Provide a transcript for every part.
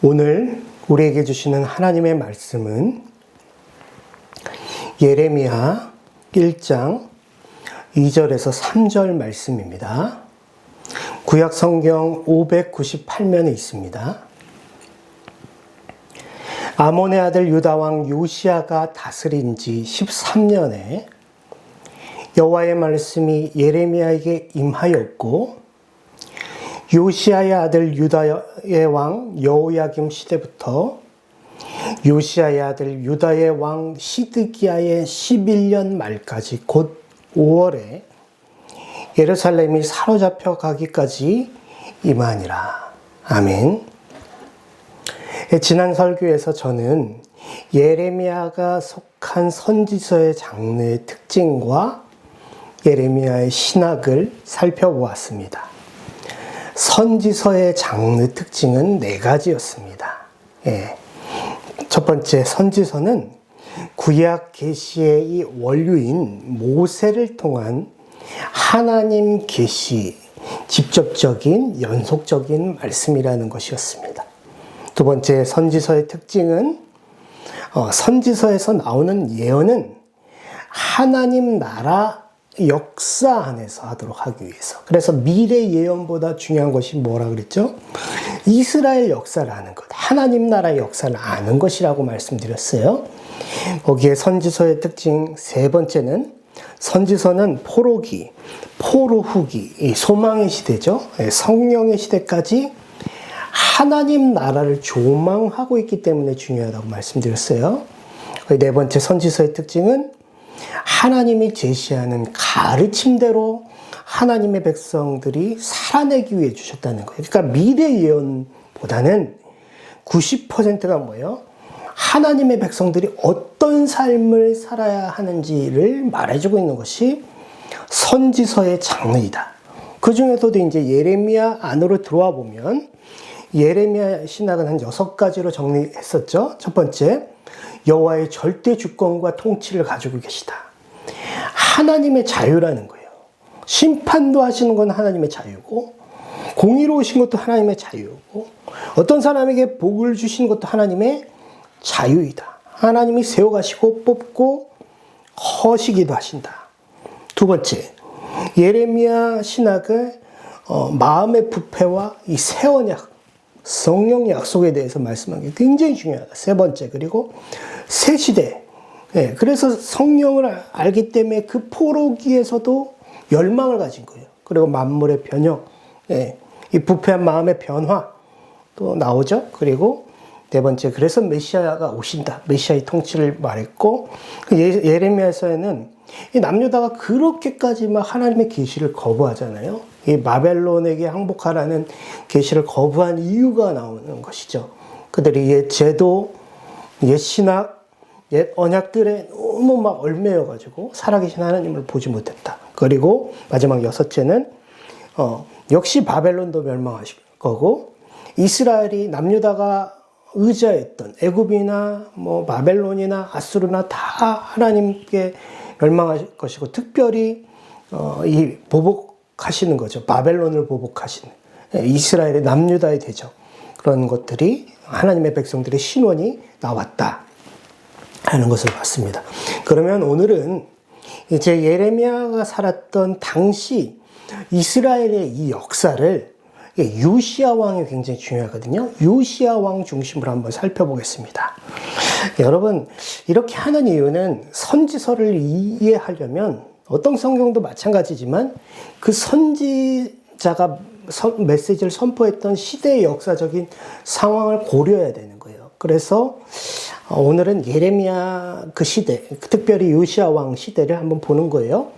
오늘 우리에게 주시는 하나님의 말씀은 예레미야 1장 2절에서 3절 말씀입니다. 구약 성경 598면에 있습니다. 아몬의 아들 유다 왕 요시야가 다스린 지 13년에 여호와의 말씀이 예레미야에게 임하였고, 요시야의 아들 유다의 왕 여호야김 시대부터 요시야의 아들 유다의 왕 시드기야의 11년 말까지 곧 5월에 예루살렘이 사로잡혀 가기까지 임하니라. 아멘. 지난 설교에서 저는 예레미야가 속한 선지서의 장르의 특징과 예레미야의 신학을 살펴보았습니다. 선지서의 장르 특징은 4가지였습니다. 첫 번째, 선지서는 구약 계시의 이 원류인 모세를 통한 하나님 계시, 직접적인 연속적인 말씀이라는 것이었습니다. 두 번째, 선지서의 특징은 선지서에서 나오는 예언은 하나님 나라 역사 안에서 하도록 하기 위해서. 그래서 미래 예언보다 중요한 것이 뭐라 그랬죠? 이스라엘 역사를 아는 것, 하나님 나라의 역사를 아는 것이라고 말씀드렸어요. 거기에 선지서의 특징 세 번째는, 선지서는 포로기, 포로후기, 소망의 시대죠. 성령의 시대까지 하나님 나라를 조망하고 있기 때문에 중요하다고 말씀드렸어요. 네 번째, 선지서의 특징은 하나님이 제시하는 가르침대로 하나님의 백성들이 살아내기 위해 주셨다는 거예요. 그러니까 미래 예언보다는 90%가 뭐예요? 하나님의 백성들이 어떤 삶을 살아야 하는지를 말해주고 있는 것이 선지서의 장르이다. 그 중에서도 이제 예레미야 안으로 들어와 보면 예레미야 신학은 한 6가지로 정리했었죠. 첫 번째, 여호와의 절대 주권과 통치를 가지고 계시다. 하나님의 자유라는 거예요. 심판도 하시는 건 하나님의 자유고, 공의로우신 것도 하나님의 자유고, 어떤 사람에게 복을 주시는 것도 하나님의 자유이다. 하나님이 세워가시고 뽑고 허시기도 하신다. 두 번째, 예레미야 신학의 마음의 부패와 이 새 언약, 성령 약속에 대해서 말씀하는 게 굉장히 중요하다. 세 번째, 그리고 새 시대. 그래서 성령을 알기 때문에 그 포로기에서도 열망을 가진 거예요. 그리고 만물의 변형, 이 부패한 마음의 변화 또 나오죠. 그리고 네 번째, 그래서 메시아가 오신다. 메시아의 통치를 말했고, 예레미야서에는 이 남유다가 그렇게까지 막 하나님의 계시를 거부하잖아요. 이 바벨론에게 항복하라는 계시를 거부한 이유가 나오는 것이죠. 그들이 옛 제도, 옛 신학, 옛 언약들에 너무 막 얽매여가지고 살아계신 하나님을 보지 못했다. 그리고 마지막 6째는 역시 바벨론도 멸망하실 거고, 이스라엘이 남유다가 의지했던 애굽이나 뭐 바벨론이나 아수르나 다 하나님께 멸망할 것이고, 특별히 이 보복하시는 거죠. 바벨론을 보복하시는 이스라엘의 남유다의 대적, 그런 것들이 하나님의 백성들의 신원이 나왔다 하는 것을 봤습니다. 그러면 오늘은 이제 예레미야가 살았던 당시 이스라엘의 이 역사를, 요시야 왕이 굉장히 중요하거든요. 요시야 왕 중심으로 한번 살펴보겠습니다. 여러분, 이렇게 하는 이유는 선지서를 이해하려면 어떤 성경도 마찬가지지만 그 선지자가 메시지를 선포했던 시대의 역사적인 상황을 고려해야 되는 거예요. 그래서 오늘은 예레미야 그 시대, 특별히 요시야 왕 시대를 한번 보는 거예요.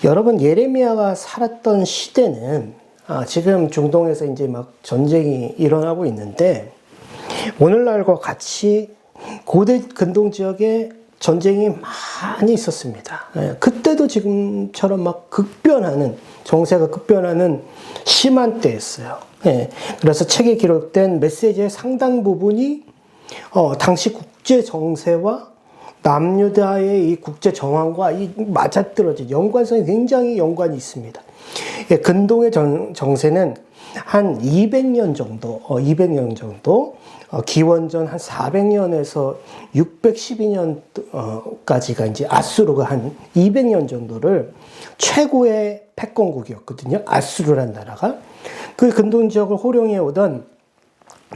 여러분, 예레미야가 살았던 시대는 지금 중동에서 이제 막 전쟁이 일어나고 있는데, 오늘날과 같이 고대 근동 지역에 전쟁이 많이 있었습니다. 그때도 지금처럼 막 급변하는, 정세가 급변하는 심한 때였어요. 그래서 책에 기록된 메시지의 상당 부분이 당시 국제 정세와 남유다의 이 국제 정황과 이 맞아떨어진 연관성이 굉장히 연관이 있습니다. 예, 근동의 정세는 한 200년 정도, 기원전 한 400년에서 612년까지가 이제 아수르가 한 200년 정도를 최고의 패권국이었거든요. 아수르란 나라가. 그 근동 지역을 호령해 오던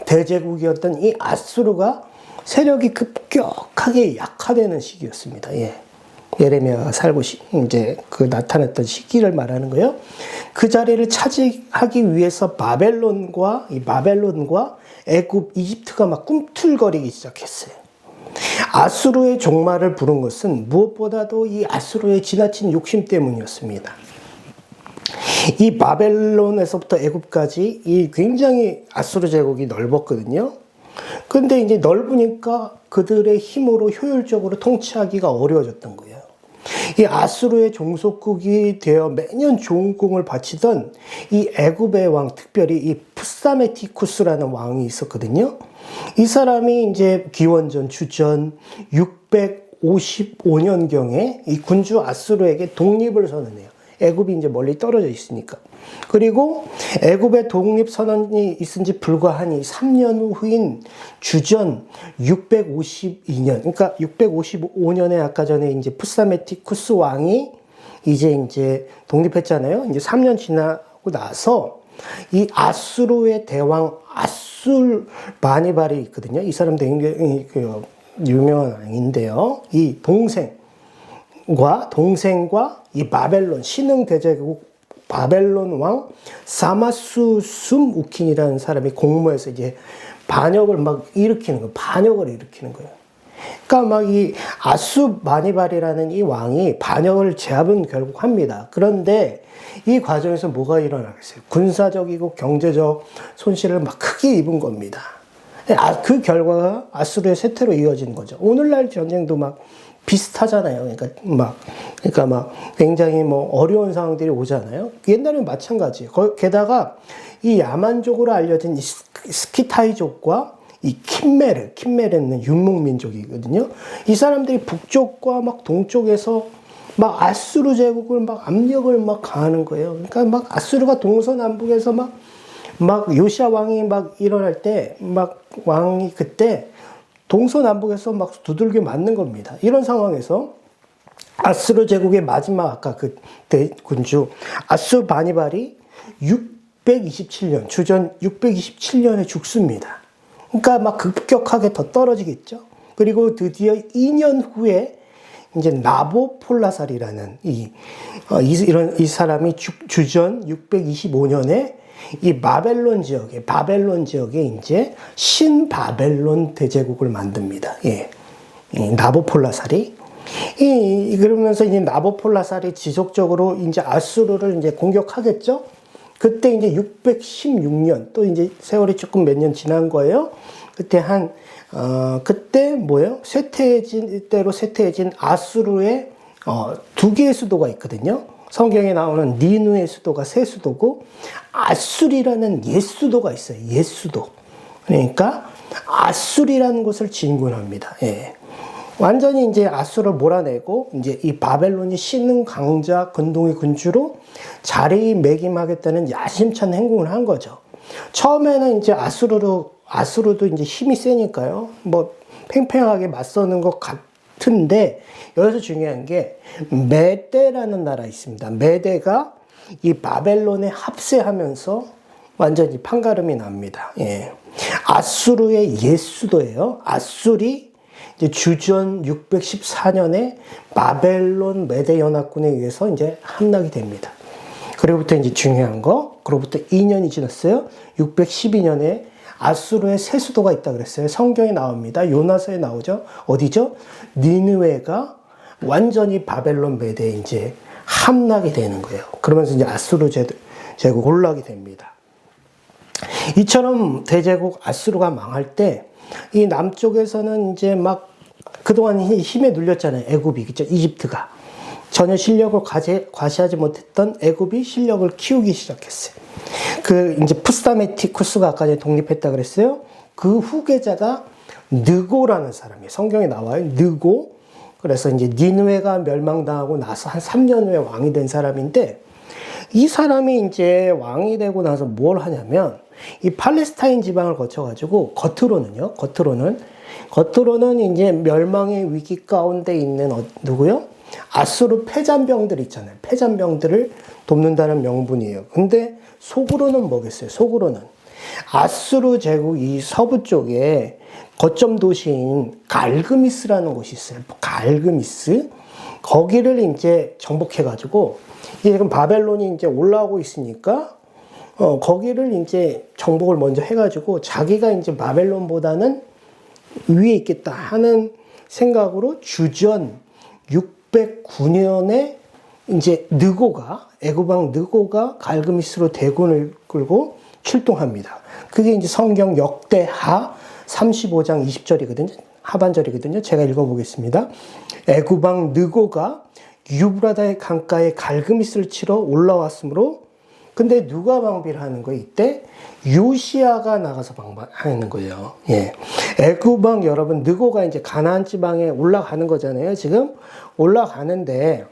대제국이었던 이 아수르가 세력이 급격하게 약화되는 시기였습니다. 예. 예레미야가 살고 이제 그 나타났던 시기를 말하는 거예요. 그 자리를 차지하기 위해서 바벨론과 애굽, 이집트가 막 꿈틀거리기 시작했어요. 아수르의 종말을 부른 것은 무엇보다도 이 아수르의 지나친 욕심 때문이었습니다. 이 바벨론에서부터 애굽까지 이 굉장히 아수르 제국이 넓었거든요. 근데 이제 넓으니까 그들의 힘으로 효율적으로 통치하기가 어려워졌던 거예요. 이 아수르의 종속국이 되어 매년 종공을 바치던 이 애굽의 왕, 특별히 이 푸사메티쿠스라는 왕이 있었거든요. 이 사람이 이제 기원전 주전 655년경에 이 군주 아수르에게 독립을 선언해요. 애굽이 이제 멀리 떨어져 있으니까. 그리고 애굽의 독립 선언이 있은 지 불과 한 3년 후인 주전 652년, 그러니까 655년에 아까 전에 이제 푸사메티쿠스 왕이 이제 독립했잖아요. 이제 3년 지나고 나서 이 아수르의 대왕 아술바니발이 있거든요. 이 사람도 굉장히 유명한 왕인데요. 이 동생과 이 바벨론 신흥 대제국 바벨론 왕 사마수숨 우킨이라는 사람이 공모해서 이제 반역을 막 일으키는 거예요. 반역을 일으키는 거예요. 그러니까 막 이 아수바니발이라는 이 왕이 반역을 제압은 결국 합니다. 그런데 이 과정에서 뭐가 일어나겠어요? 군사적이고 경제적 손실을 막 크게 입은 겁니다. 그 결과가 아수르의 쇠퇴로 이어진 거죠. 오늘날 전쟁도 막 비슷하잖아요. 그러니까 막 굉장히 뭐 어려운 상황들이 오잖아요. 옛날에는 마찬가지예요. 게다가 이 야만족으로 알려진 이 스키타이족과 이 킴메르는 유목민족이거든요. 이 사람들이 북쪽과 막 동쪽에서 막 아수르 제국을 막 압력을 막 가하는 거예요. 그러니까 막 아수르가 동서남북에서 막 요시아 왕이 막 일어날 때 막 왕이 그때 동서남북에서 막 두들겨 맞는 겁니다. 이런 상황에서 아수르 제국의 마지막 아까 그 대군주 아수르바니발이 627년 주전 627년에 죽습니다. 그러니까 막 급격하게 더 떨어지겠죠. 그리고 드디어 2년 후에 이제 나보폴라살이라는 이 사람이 주전 625년에 이 바벨론 지역에 이제 신바벨론 대제국을 만듭니다. 예. 이 나보폴라살이. 그러면서 이제 나보폴라살이 지속적으로 이제 아수르를 이제 공격하겠죠? 그때 이제 616년, 또 이제 세월이 조금 몇 년 지난 거예요. 그때 뭐예요? 쇠퇴해진 아수르의, 두 개의 수도가 있거든요. 성경에 나오는 니누의 수도가 새 수도고 아술이라는 옛 수도가 있어요. 옛 수도. 그러니까 아술이라는 곳을 진군합니다. 예. 완전히 이제 아술을 몰아내고 이제 이 바벨론이 신흥 강자 근동의 군주로 자리매김하겠다는 야심찬 행동을 한 거죠. 처음에는 이제 아수르도 이제 힘이 세니까요. 뭐 팽팽하게 맞서는 것 같은데 여기서 중요한 게 메대라는 나라 있습니다. 메대가 이 바벨론에 합세하면서 완전히 판가름이 납니다. 예. 아수르의 옛 수도예요. 아술이 이제 주전 614년에 바벨론 메대 연합군에 의해서 이제 함락이 됩니다. 그로부터 이제 중요한 거, 그로부터 2년이 지났어요. 612년에 아수르의 새 수도가 있다 그랬어요. 성경에 나옵니다. 요나서에 나오죠. 어디죠? 니느웨가 완전히 바벨론 메대에 이제 함락이 되는 거예요. 그러면서 이제 아수르 제국 올라가게 됩니다. 이처럼 대제국 아수르가 망할 때 이 남쪽에서는 이제 막 그동안 힘에 눌렸잖아요. 애굽이, 그죠? 이집트가. 전혀 실력을 과시하지 못했던 애굽이 실력을 키우기 시작했어요. 이제 푸사메티쿠스가 아까 전에 독립했다 그랬어요. 그 후계자가 느고라는 사람이에요. 성경에 나와요. 느고. 그래서 이제 니느웨가 멸망당하고 나서 한 3년 후에 왕이 된 사람인데, 이 사람이 이제 왕이 되고 나서 뭘 하냐면, 이 팔레스타인 지방을 거쳐가지고, 겉으로는 이제 멸망의 위기 가운데 있는, 누구요? 아수르 패잔병들 있잖아요. 패잔병들을 돕는다는 명분이에요. 근데 속으로는 뭐겠어요? 속으로는 아수르 제국 이 서부 쪽에 거점 도시인 갈그미스라는 곳이 있어요. 갈그미스. 거기를 이제 정복해가지고, 이제 지금 바벨론이 이제 올라오고 있으니까, 거기를 이제 정복을 먼저 해가지고, 자기가 이제 바벨론보다는 위에 있겠다 하는 생각으로 주전 609년에 이제 애굽왕 느고가 갈그미스로 대군을 끌고 출동합니다. 그게 이제 성경 역대하 35장 20절이거든요. 하반절이거든요. 제가 읽어보겠습니다. 애굽왕 느고가 유브라다의 강가에 갈그미스를 치러 올라왔으므로, 근데 누가 방비를 하는 거예요? 이때 요시야가 나가서 방비하는 거예요. 예. 애굽왕 여러분, 느고가 이제 가나안 지방에 올라가는 거잖아요. 지금 올라가는데요.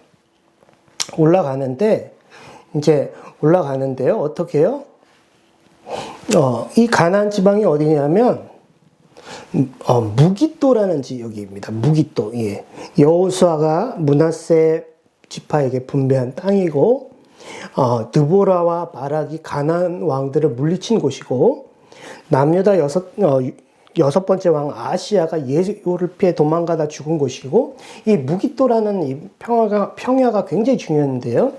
어떻게 해요? 이 가나안 지방이 어디냐면, 무깃도라는 지역입니다. 무깃도. 예. 여호수아가 므낫세 지파에게 분배한 땅이고, 드보라와 바락이 가나안 왕들을 물리친 곳이고, 남유다 여섯 번째 왕 아시아가 예후를 피해 도망가다 죽은 곳이고, 이 무깃도라는 이 평야가 굉장히 중요한데요.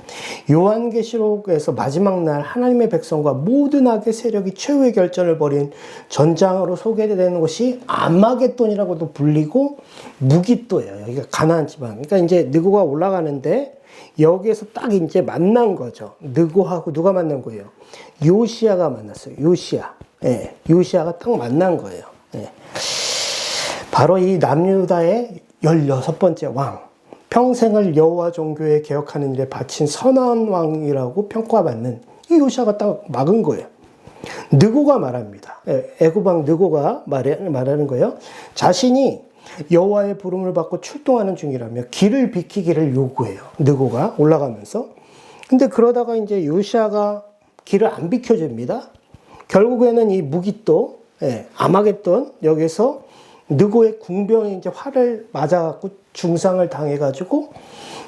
요한계시록에서 마지막 날 하나님의 백성과 모든 악의 세력이 최후의 결전을 벌인 전장으로 소개되는 곳이 아마겟돈이라고도 불리고 무깃도예요. 여기가 가나안 지방. 그러니까 이제 느고가 올라가는데, 여기에서 딱 이제 만난 거죠. 느고하고 누가 만난 거예요? 요시야가 만났어요. 요시야. 예, 요시야가 딱 만난 거예요. 예. 바로 이 남유다의 16번째 왕. 평생을 여호와 종교에 개혁하는 일에 바친 선한 왕이라고 평가받는 이 요시야가 딱 막은 거예요. 느고가 말합니다. 애굽왕 느고가 말하는 거예요. 자신이 여호와의 부름을 받고 출동하는 중이라며 길을 비키기를 요구해요. 느고가 올라가면서. 근데 그러다가 이제 요시야가 길을 안 비켜줍니다. 결국에는 이 무깃도, 아마겟돈, 여기서 느고의 궁병이 이제 활을 맞아갖고 중상을 당해가지고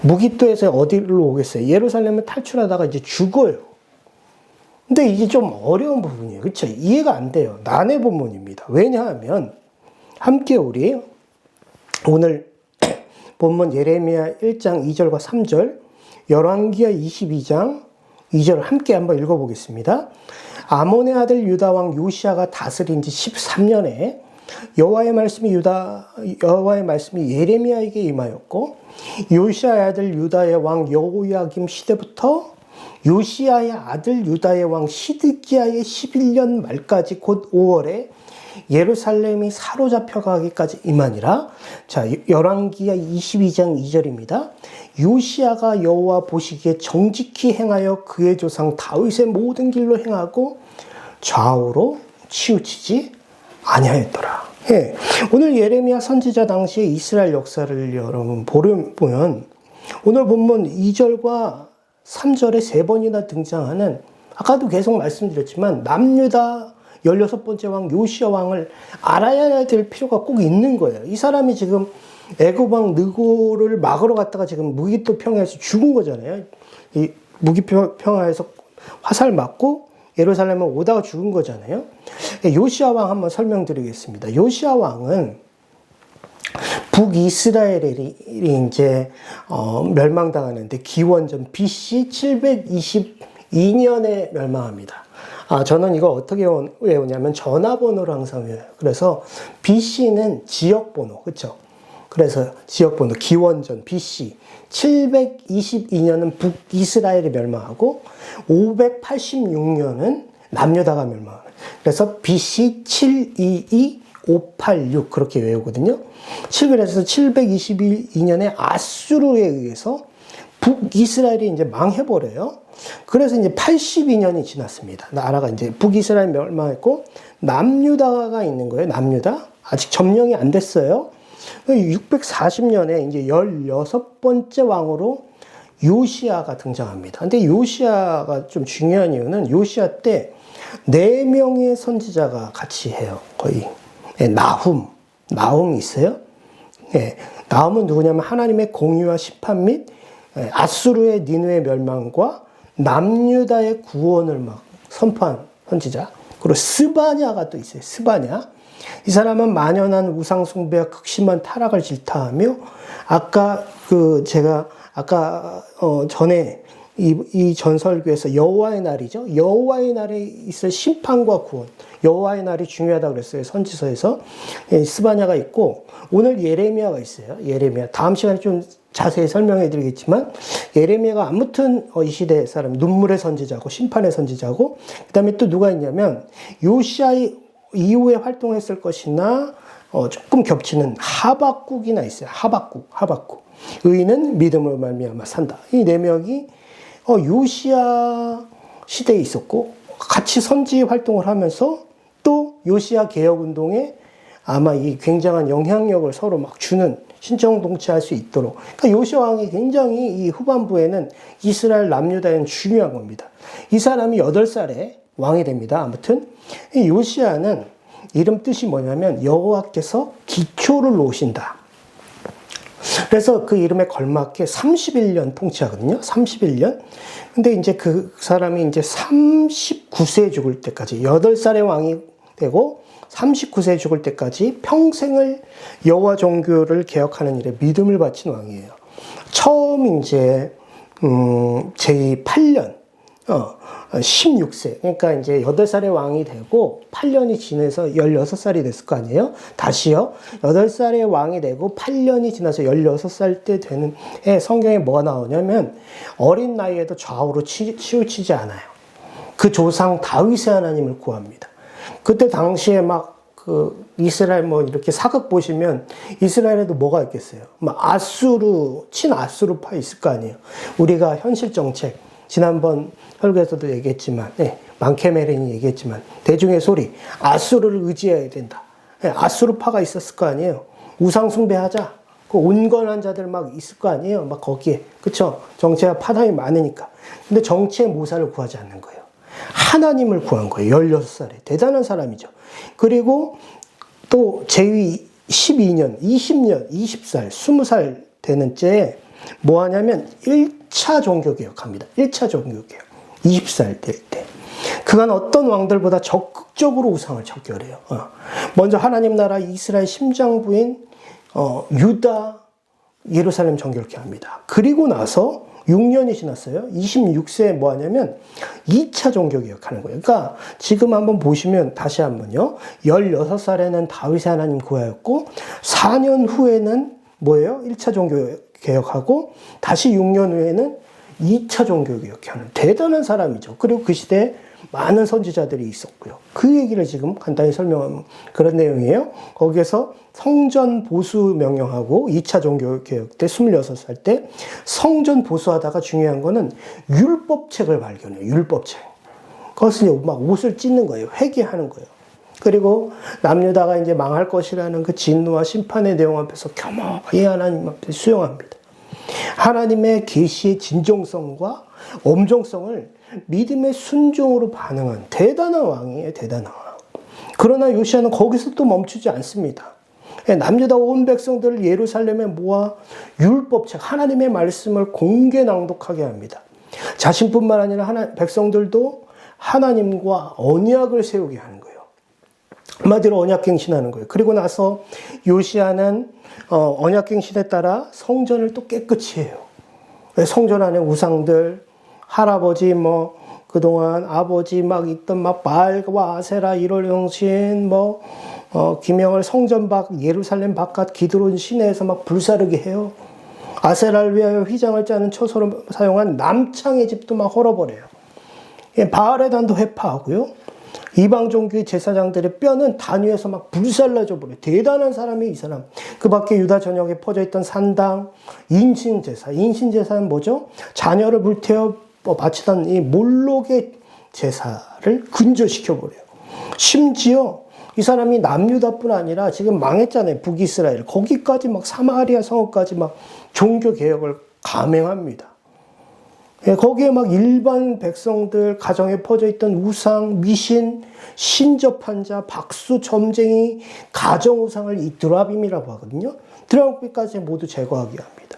무깃도에서 어디로 오겠어요? 예루살렘을 탈출하다가 이제 죽어요. 근데 이게 좀 어려운 부분이에요. 그렇죠? 이해가 안 돼요. 난해 본문입니다. 왜냐하면 함께 우리 오늘 본문 예레미야 1장 2절과 3절, 열왕기하 22장 2절을 함께 한번 읽어보겠습니다. 아몬의 아들 유다 왕 요시야가 다스린 지 13년에 여호와의 말씀이 예레미야에게 임하였고, 요시야의 아들 유다의 왕 여호야김 시대부터 요시야의 아들 유다의 왕 시드기야의 11년 말까지 곧 5월에 예루살렘이 사로잡혀 가기까지 임하니라. 자, 열왕기하 22장 2절입니다. 요시야가 여호와 보시기에 정직히 행하여 그의 조상 다윗의 모든 길로 행하고 좌우로 치우치지 아니하였더라. 예. 오늘 예레미야 선지자 당시의 이스라엘 역사를 여러분 보면 오늘 본문 2절과 3절에 3번이나 등장하는, 아까도 계속 말씀드렸지만 남유다 16번째 왕 요시야 왕을 알아야 될 필요가 꼭 있는 거예요. 이 사람이 지금 애굽 왕 느고를 막으러 갔다가 지금 무깃도 평야에서 죽은 거잖아요. 이 무깃도 평야에서 화살 맞고 예루살렘에 오다가 죽은 거잖아요. 요시야 왕 한번 설명드리겠습니다. 요시야 왕은 북이스라엘이 이제 멸망당하는데 기원전 BC 722년에 멸망합니다. 저는 이거 어떻게 외우냐면 전화번호를 항상 외워요. 그래서 BC는 지역번호, 그렇죠? 그래서 지역번호 기원전 BC 722년은 북이스라엘이 멸망하고 586년은 남유다가 멸망하는. 그래서 BC 722586 그렇게 외우거든요. 그래서 722년에 아수르에 의해서 북이스라엘이 이제 망해버려요. 그래서 이제 82년이 지났습니다. 나라가 이제 북이스라엘 멸망했고 남유다가 있는 거예요. 남유다. 아직 점령이 안 됐어요. 640년에 이제 16번째 왕으로 요시야가 등장합니다. 근데 요시야가 좀 중요한 이유는 요시야 때 4명의 선지자가 같이 해요. 거의. 예, 나훔이 있어요. 예, 나훔은 누구냐면 하나님의 공의와 심판 및 아수르의 니느웨 멸망과 남유다의 구원을 막 선포한 선지자. 그리고 스바냐가 또 있어요. 스바냐. 이 사람은 만연한 우상 숭배와 극심한 타락을 질타하며 제가 전에 이 전설교에서 여호와의 날이죠. 여호와의 날에 있을 심판과 구원. 여호와의 날이 중요하다고 그랬어요. 선지서에서. 스바냐가 있고 오늘 예레미야가 있어요. 예레미야. 다음 시간에 좀 자세히 설명해 드리겠지만 예레미야가 아무튼 이 시대 사람 눈물의 선지자고 심판의 선지자고 그다음에 또 누가 있냐면 요시야 이후에 활동했을 것이나 조금 겹치는 하박국이나 있어요. 하박국. 의인은 믿음으로 말미암아 산다. 이 4명이 요시야 시대에 있었고 같이 선지 활동을 하면서 또 요시야 개혁 운동에 아마 이 굉장한 영향력을 서로 막 주는 신청 동치할 수 있도록. 그러니까 요시야 왕이 굉장히 이 후반부에는 이스라엘 남유다에는 중요한 겁니다. 이 사람이 8살에 왕이 됩니다. 아무튼 이 요시야는 이름 뜻이 뭐냐면 여호와께서 기초를 놓으신다. 그래서 그 이름에 걸맞게 31년 통치하거든요. 31년. 근데 이제 그 사람이 이제 39세에 죽을 때까지 8살의 왕이 되고 39세에 죽을 때까지 평생을 여호와 종교를 개혁하는 일에 믿음을 바친 왕이에요. 처음 이제 제8년 16세. 그러니까 이제 8살의 왕이 되고 8년이 지나서 16살이 됐을 거 아니에요? 다시요. 8살의 왕이 되고 8년이 지나서 16살 때 되는 성경에 뭐가 나오냐면 어린 나이에도 좌우로 치우치지 않아요. 그 조상 다윗의 하나님을 구합니다. 그때 당시에 막 이스라엘 이렇게 사극 보시면 이스라엘에도 뭐가 있겠어요? 막 친아수르파 있을 거 아니에요? 우리가 현실 정책 지난번 설교에서도 얘기했지만, 만케메린이 얘기했지만, 대중의 소리, 아수르를 의지해야 된다. 아수르파가 있었을 거 아니에요. 우상숭배하자. 그 온건한 자들 막 있을 거 아니에요. 막 거기에. 그쵸? 정치와 파당이 많으니까. 근데 정치의 모사를 구하지 않는 거예요. 하나님을 구한 거예요. 16살에. 대단한 사람이죠. 그리고 또 제위 12년, 20년, 20살, 20살 되는 때에 뭐 하냐면 1차 종교개혁합니다. 1차 종교개혁. 20살 될 때. 그간 어떤 왕들보다 적극적으로 우상을 척결해요. 먼저 하나님 나라 이스라엘 심장부인 유다, 예루살렘 정결케 합니다. 그리고 나서 6년이 지났어요. 26세에 뭐 하냐면 2차 종교개혁하는 거예요. 그러니까 지금 한번 보시면 다시 한번요. 16살에는 다윗의 하나님 구하였고 4년 후에는 뭐예요? 1차 종교개혁하고 다시 6년 후에는 2차 종교개혁하는 대단한 사람이죠. 그리고 그 시대에 많은 선지자들이 있었고요. 그 얘기를 지금 간단히 설명한 그런 내용이에요. 거기에서 성전 보수 명령하고 2차 종교개혁 때 26살 때 성전 보수하다가 중요한 거는 율법책을 발견해요. 율법책. 그것을 막 옷을 찢는 거예요. 회개하는 거예요. 그리고 남유다가 이제 망할 것이라는 그 진노와 심판의 내용 앞에서 겸허히 하나님 앞에 수용합니다. 하나님의 계시의 진정성과 엄정성을 믿음의 순종으로 반응한 대단한 왕이에요. 대단한 왕. 그러나 요시야는 거기서 또 멈추지 않습니다. 남유다 온 백성들을 예루살렘에 모아 율법책 하나님의 말씀을 공개 낭독하게 합니다. 자신뿐만 아니라 백성들도 하나님과 언약을 세우게 하는 거예요. 한마디로 언약갱신하는 거예요. 그리고 나서 요시야는 언약갱신에 따라 성전을 또 깨끗이 해요. 성전 안에 우상들, 할아버지 그동안 아버지 막 있던 막 바알과 아세라 1월 영신 김영을 성전 밖 예루살렘 바깥 기드론 시내에서 막 불사르게 해요. 아세라를 위하여 휘장을 짜는 초소를 사용한 남창의 집도 막 헐어버려요. 바알의 단도 회파하고요. 이방 종교의 제사장들의 뼈는 단 위에서 막 불살라져 버려요. 대단한 사람이 이 사람. 그 밖에 유다 전역에 퍼져 있던 산당, 인신제사. 인신제사는 뭐죠? 자녀를 불태워 바치던 이 몰록의 제사를 근절시켜 버려요. 심지어 이 사람이 남유다뿐 아니라 지금 망했잖아요. 북이스라엘. 거기까지 막 사마리아 성읍까지 막 종교 개혁을 감행합니다. 예, 거기에 막 일반 백성들 가정에 퍼져 있던 우상, 미신, 신접한 자, 박수, 점쟁이, 가정 우상을 이 드라빔이라고 하거든요. 드라빔까지 모두 제거하게 합니다.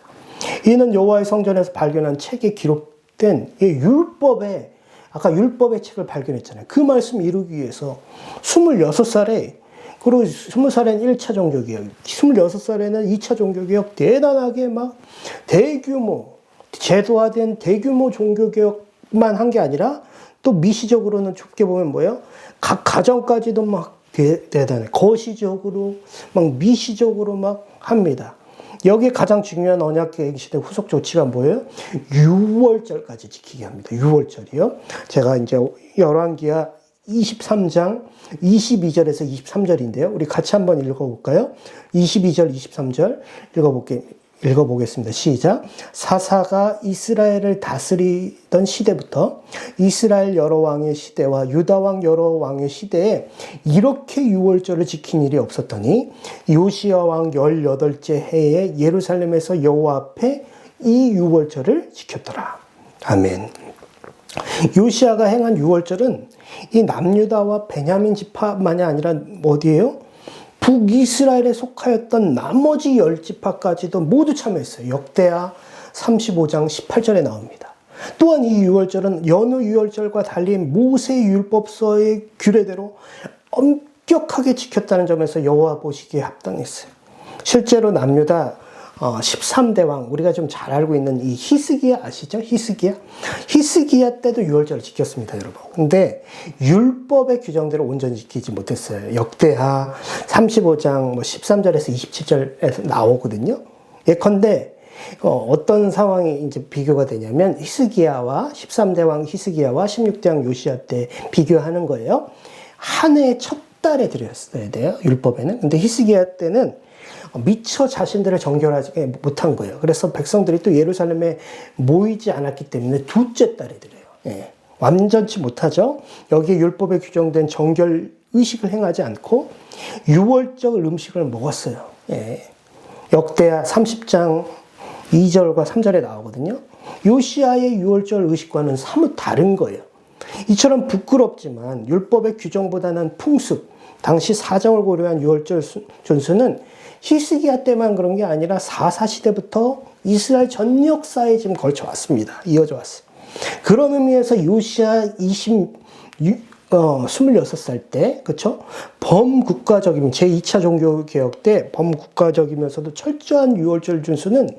이는 여호와의 성전에서 발견한 책에 기록된 율법의 아까 율법의 책을 발견했잖아요. 그 말씀 이루기 위해서 26살에 그리고 20살에는 1차 종교개혁, 26살에는 2차 종교개혁 대단하게 막 대규모 제도화된 대규모 종교개혁만 한 게 아니라 또 미시적으로는 좁게 보면 뭐예요? 각 가정까지도 막 대단해. 거시적으로 막 미시적으로 막 합니다. 여기에 가장 중요한 언약계획 시대 후속 조치가 뭐예요? 유월절까지 지키게 합니다. 유월절이요. 제가 이제 열왕기하 23장 22절에서 23절인데요. 우리 같이 한번 읽어볼까요? 22절, 23절 읽어보겠습니다. 시작. 사사가 이스라엘을 다스리던 시대부터 이스라엘 여러 왕의 시대와 유다 왕 여러 왕의 시대에 이렇게 유월절을 지킨 일이 없었더니 요시야 왕 18째 해에 예루살렘에서 여호와 앞에 이 유월절을 지켰더라. 아멘. 요시야가 행한 유월절은 이 남유다와 베냐민 지파만이 아니라 어디예요? 북이스라엘에 속하였던 나머지 10지파까지도 모두 참여했어요. 역대하 35장 18절에 나옵니다. 또한 이 유월절은 여느 유월절과 달리 모세 율법서의 규례대로 엄격하게 지켰다는 점에서 여호와 보시기에 합당했어요. 실제로 남유다 13대 왕, 우리가 좀 잘 알고 있는 이 히스기야 아시죠? 히스기야 때도 유월절을 지켰습니다, 여러분. 근데 율법의 규정대로 온전히 지키지 못했어요. 역대하 35장 13절에서 27절에서 나오거든요. 예컨대 어떤 상황이 이제 비교가 되냐면 히스기야와 13대 왕 히스기야와 16대 왕 요시야 때 비교하는 거예요. 한 해의 첫 달에 드렸어야 돼요, 율법에는. 근데 히스기야 때는 미처 자신들을 정결하지 못한 거예요. 그래서 백성들이 또 예루살렘에 모이지 않았기 때문에 둘째 달에 드려요. 예. 완전치 못하죠. 여기에 율법에 규정된 정결 의식을 행하지 않고 유월절 음식을 먹었어요. 예. 역대하 30장 2절과 3절에 나오거든요. 요시야의 유월절 의식과는 사뭇 다른 거예요. 이처럼 부끄럽지만 율법의 규정보다는 풍습, 당시 사정을 고려한 유월절 준수는 히스기야 때만 그런 게 아니라 사사시대부터 이스라엘 전 역사에 지금 걸쳐 왔습니다. 이어져 왔어요. 그런 의미에서 요시야 26살 때, 그쵸? 범국가적이면 제2차 종교개혁 때 범국가적이면서도 철저한 유월절 준수는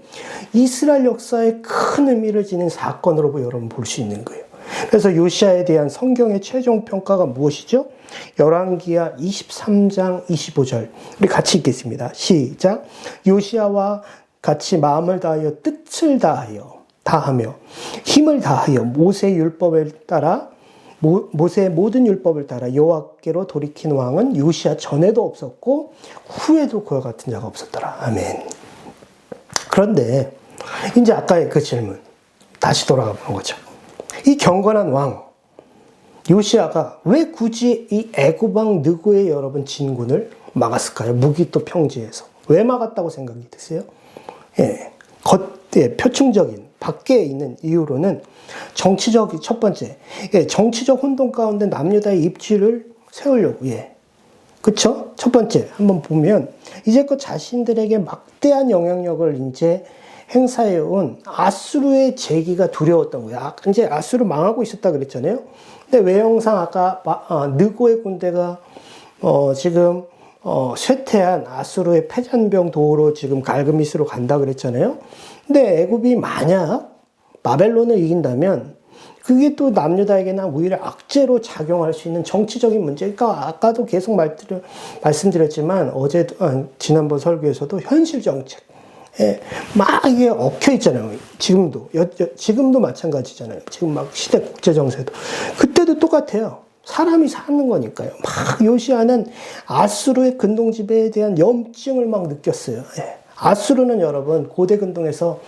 이스라엘 역사에 큰 의미를 지닌 사건으로 여러분 볼 수 있는 거예요. 그래서 요시야에 대한 성경의 최종 평가가 무엇이죠? 열왕기하 23장 25절 우리 같이 읽겠습니다. 시작. 요시야와 같이 마음을 다하여 뜻을 다하며 힘을 다하여 모세의 율법을 따라 모세의 모든 율법을 따라 여호와께로 돌이킨 왕은 요시야 전에도 없었고 후에도 그와 같은 자가 없었더라. 아멘. 그런데 이제 아까의 그 질문 다시 돌아가 보는 거죠. 이 경건한 왕 요시야가 왜 굳이 이 애굽 왕 느고의 여러분 진군을 막았을까요? 무기토 평지에서 왜 막았다고 생각이 드세요? 예, 겉에 표층적인 밖에 있는 이유로는 첫 번째 정치적 혼돈 가운데 남유다의 입지를 세우려고 그쵸? 첫 번째 한번 보면 이제껏 자신들에게 막대한 영향력을 이제 행사해온 아수르의 재기가 두려웠던 거예요. 이제 아수르 망하고 있었다 그랬잖아요. 근데 외형상 아까 느고의 군대가 지금 쇠퇴한 아수르의 패잔병 도로 지금 갈그미스로 간다 그랬잖아요. 근데 애굽이 만약 바벨론을 이긴다면 그게 또 남유다에게는 오히려 악재로 작용할 수 있는 정치적인 문제. 그러니까 아까도 계속 말씀드렸지만 지난번 설교에서도 현실 정책. 막 이게 엉켜 있잖아요. 지금도 마찬가지잖아요. 지금 막 시대 국제 정세도 그때도 똑같아요. 사람이 사는 거니까요. 막 요시야는 아수르의 근동 지배에 대한 염증을 막 느꼈어요. 아수르는 여러분 고대 근동에서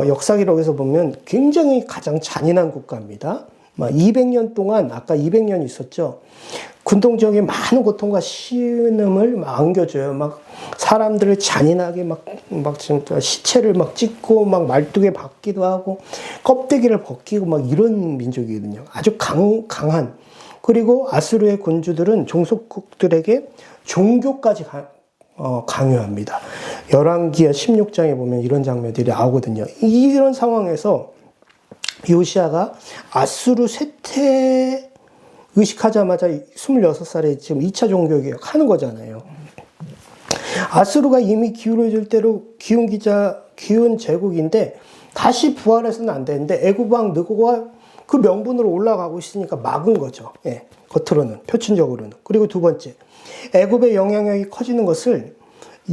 역사 기록에서 보면 굉장히 가장 잔인한 국가입니다. 막 200년 동안, 아까 200년 있었죠. 군동지역에 많은 고통과 신음을 막 안겨줘요. 막 사람들을 잔인하게 막 진짜 시체를 막 찢고 막 말뚝에 박기도 하고 껍데기를 벗기고 막 이런 민족이거든요. 아주 강한. 그리고 아수르의 군주들은 종속국들에게 종교까지 강요합니다. 열왕기하 16장에 보면 이런 장면들이 나오거든요. 이런 상황에서 요시아가 아수르 쇠퇴 의식하자마자 26살에 지금 2차 종교개혁 하는 거잖아요. 아수르가 이미 기울어질 대로 기운 제국인데 다시 부활해서는 안 되는데 애굽 왕 느고가 그 명분으로 올라가고 있으니까 막은 거죠. 예, 겉으로는, 표층적으로는. 그리고 두 번째, 애굽의 영향력이 커지는 것을